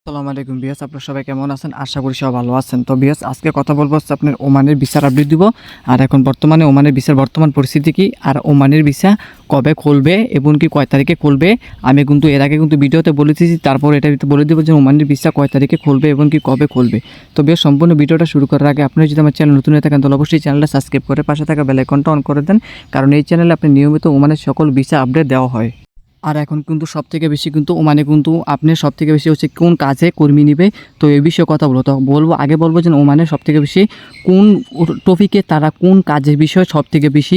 আসসালামু আলাইকুম বিয়াস, আপনারা সবাই কেমন আছেন? আশা করি সবাই ভালো আছেন। তো বিয়াস, আজকে কথা বলবো হচ্ছে আপনার ওমানের ভিসার আপডেট দিব। আর এখন বর্তমানে ওমানের ভিসার বর্তমান পরিস্থিতি কি, আর ওমানের ভিসা কবে খুলবে এবং কি কয় তারিখে খুলবে। আমি কিন্তু এর আগে কিন্তু ভিডিওতে বলে দিয়েছি, তারপর এটা বলে দেবো যে ওমানের ভিসা কয় তারিখে খুলবে এবং কি কবে খুলবে। তো বিয়াস, সম্পূর্ণ ভিডিওটা শুরু করার আগে আপনি যদি আমার চ্যানেল নতুন হয়ে থাকেন তাহলে অবশ্যই চ্যানেলটা সাবস্ক্রাইব করে পাশে থাকা বেল আইকনটা অন করে দেন, কারণ এই চ্যানেলে আপনি নিয়মিত ওমানের সকল ভিসা আপডেট দেওয়া হয়। আর এখন কিন্তু সবথেকে বেশি কিন্তু ওমানে কিন্তু আপনি সবথেকে বেশি হচ্ছে কোন কাজে কর্মী নিবে, তো এই বিষয়ে কথা বলবো যে ওমানে সবথেকে বেশি কোন টপিকে তারা কোন কাজের বিষয়ে সবথেকে বেশি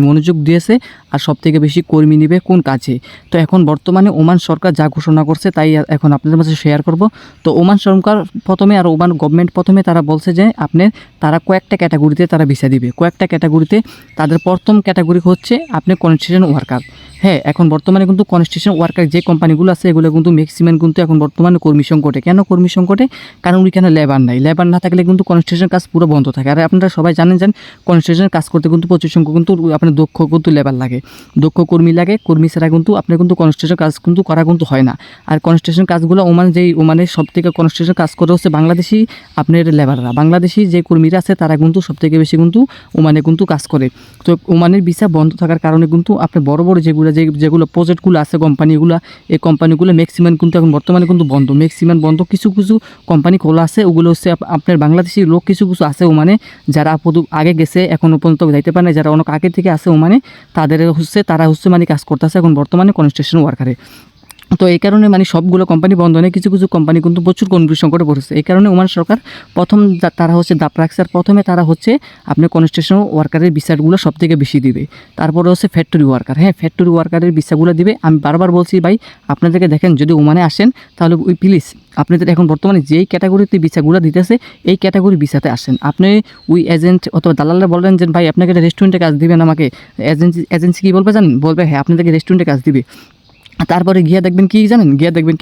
মনোযোগ দিয়েছে, আর সবথেকে বেশি কর্মী নিবে কোন কাজে। তো এখন বর্তমানে ওমান সরকার যা ঘোষণা করছে তাই এখন আপনাদের মাঝে শেয়ার করব। তো ওমান সরকার প্রথমে আর ওমান গভর্নমেন্ট প্রথমে তারা বলছে যে তারা কয়েকটা ক্যাটাগরিতে তারা ভিসা দিবে। কয়েকটা ক্যাটাগরিতে তাদের প্রথম ক্যাটাগরি হচ্ছে আপনি কনস্ট্রাকশন ওয়ার্কার। হ্যাঁ, এখন বর্তমানে কিন্তু কনস্ট্রাকশন ওয়ার্কার যে কোম্পানিগুলো আছে এগুলো কিন্তু ম্যাক্সিমাম কিন্তু এখন বর্তমানে কর্মী সংকটে। কেন কর্মী সংকটে? কারণ ওইখানে লেবার নাই। লেবার না থাকলে কিন্তু কনস্ট্রাকশন কাজ পুরো বন্ধ থাকে। আর আপনারা সবাই জানেন কনস্ট্রাকশন কাজ করতে কিন্তু প্রচুর সংখ্যক কিন্তু আপনার দক্ষ কিন্তু লেবার লাগে, দক্ষ কর্মী লাগে। কর্মী ছাড়া কিন্তু আপনার কিন্তু কনস্ট্রাকশন কাজ কিন্তু করা কিন্তু হয় না। আর কনস্ট্রাকশন কাজগুলো ওমানের সব থেকে কনস্ট্রাকশন কাজ করে হচ্ছে বাংলাদেশি আপনার লেবাররা। বাংলাদেশি যে কর্মীরা আছে তারা কিন্তু সব থেকে বেশি কিন্তু ওমানে কিন্তু কাজ করে। তো ওমানের ভিসা বন্ধ থাকার কারণে কিন্তু আপনি বড় বড় যেগুলো প্রজেক্টগুলো আছে এই কোম্পানিগুলো ম্যাক্সিমাম কিন্তু এখন বর্তমানে কিন্তু বন্ধ, ম্যাক্সিমাম বন্ধ। কিছু কিছু কোম্পানি খোলা আছে, ওগুলো হচ্ছে আপনার বাংলাদেশি লোক কিছু কিছু আছে ওমানে, যারা আগে গেছে এখনও পর্যন্ত যাইতে পারে না, যারা অনেক আগে থেকে আছে ওমানে, তারা হচ্ছে কাজ করতেছে এখন বর্তমানে কনস্ট্রাকশন ওয়ার্কারে। তো এই কারণে সবগুলো কোম্পানি বন্ধ নেই, কিছু কিছু কোম্পানি কিন্তু প্রচুর কর্মী সংকটে পড়েছে। এই কারণে ওমান সরকার প্রথম তারা হচ্ছে দাপ রাখছে, আর প্রথমে তারা হচ্ছে আপনার কনস্ট্রাকশন ওয়ার্কারের ভিসাগুলো সব থেকে বেশি দিবে। তারপরে হচ্ছে ফ্যাক্টরি ওয়ার্কার। হ্যাঁ, ফ্যাক্টরি ওয়ার্কারের ভিসাগুলো দিবে। আমি বারবার বলছি ভাই, আপনাদেরকে দেখেন যদি ওমানে আসেন তাহলে প্লিজ আপনাদের এখন বর্তমানে যেই ক্যাটাগরিতে ভিসাগুলো দিতেছে এই ক্যাটাগরি ভিসাতে আসেন। আপনি এজেন্ট অথবা দালালরা বলবেন যে ভাই আপনাকে একটা রেস্টুরেন্টে কাজ দিবেন, আমাকে এজেন্সি কী বলবে জানেন? বলবে হ্যাঁ আপনাদেরকে রেস্টুরেন্টে কাজ দিবে। তারপরে গিয়ে দেখবেন কি জানেন,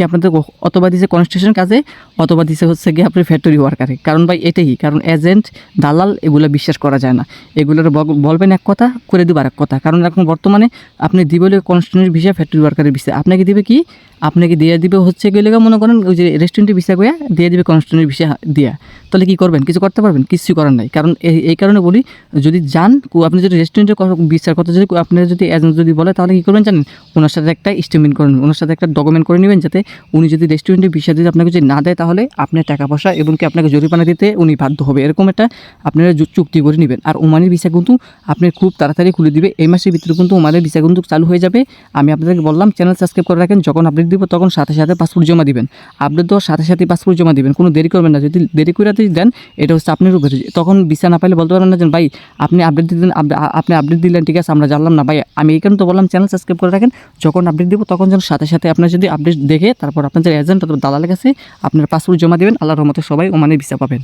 আপনাদের অথবা দিছে কনস্ট্রাকশন কাজে, অথবা দিছে হচ্ছে গিয়ে আপনার ফ্যাক্টরি ওয়ার্কারে। কারণ ভাই এটাই, কারণ এজেন্ট দালাল এগুলো বিশ্বাস করা যায় না। এগুলোর বলবেন এক কথা, করে দেবো আর এক কথা। কারণ এখন বর্তমানে আপনি দিবে কনস্ট্রাকশনের বিষয়, ফ্যাক্টরি ওয়ার্কারের বিষয় আপনাকে দিবে কি, আপনাকে দিয়ে দিবে হচ্ছে গেলে মনে করেন ওই যে রেস্টুরেন্টের বিষয় গিয়া দিয়ে দিবে কনস্ট্রাকশনের বিষয় দিয়া। তাহলে কী করবেন? কিছু করতে পারবেন? কিছু করার নাই। কারণ এই কারণে বলি, যদি যান আপনি যদি রেস্টুরেন্টের বিষয়ের কথা যদি আপনার যদি এজেন্ট যদি বলে তাহলে কী করবেন জানেন? ওনার সাথে একটা স্টেটমেন্ট করে নেবেন, ওনার সাথে একটা ডকুমেন্ট করে নেবেন, যাতে উনি যদি রেস্টুরেন্টের বিষয় যদি আপনাকে যদি না দেয় তাহলে আপনার টাকা পয়সা এবং কি আপনাকে জরিমানা দিতে উনি বাধ্য হবে। এরকম একটা আপনারা চুক্তি করে নেবেন। আর ওমানের ভিসা কিন্তু আপনি খুব তাড়াতাড়ি খুলে দিবে। এই মাসের ভিতরে কিন্তু ওমানের ভিসা কিন্তু চালু হয়ে যাবে। আমি আপনাদেরকে বললাম চ্যানেল সাবস্ক্রাইব করে রাখেন, যখন আপডেট দিব তখন সাথে সাথে পাসপোর্ট জমা দিবেন। আপডেট দেওয়ার সাথে সাথে পাসপোর্ট জমা দিবেন, কোনো দেরি করবেন না। যদি দেরি করে দেন এটা হচ্ছে আপনার উপরে, তখন ভিসা না পাইলে বলতে পারবেন না যে ভাই আপনি আপডেট দিলেন, আপনি আপডেট দিলেন ঠিক আছে আমরা জানলাম না ভাই। আমি এই কারণে তো বললাম চ্যানেল সাবস্ক্রাইব করে রাখেন, যখন আপডেট দিব তখন যেন সাথে সাথে আপনার যদি আপডেট দেখে তারপর আপনার যে এজেন্ট অথবা দালালের কাছে আপনার পাসপোর্ট জমা দেবেন। আল্লাহর রহমতে সবাই ওমানের ভিসা পাবেন।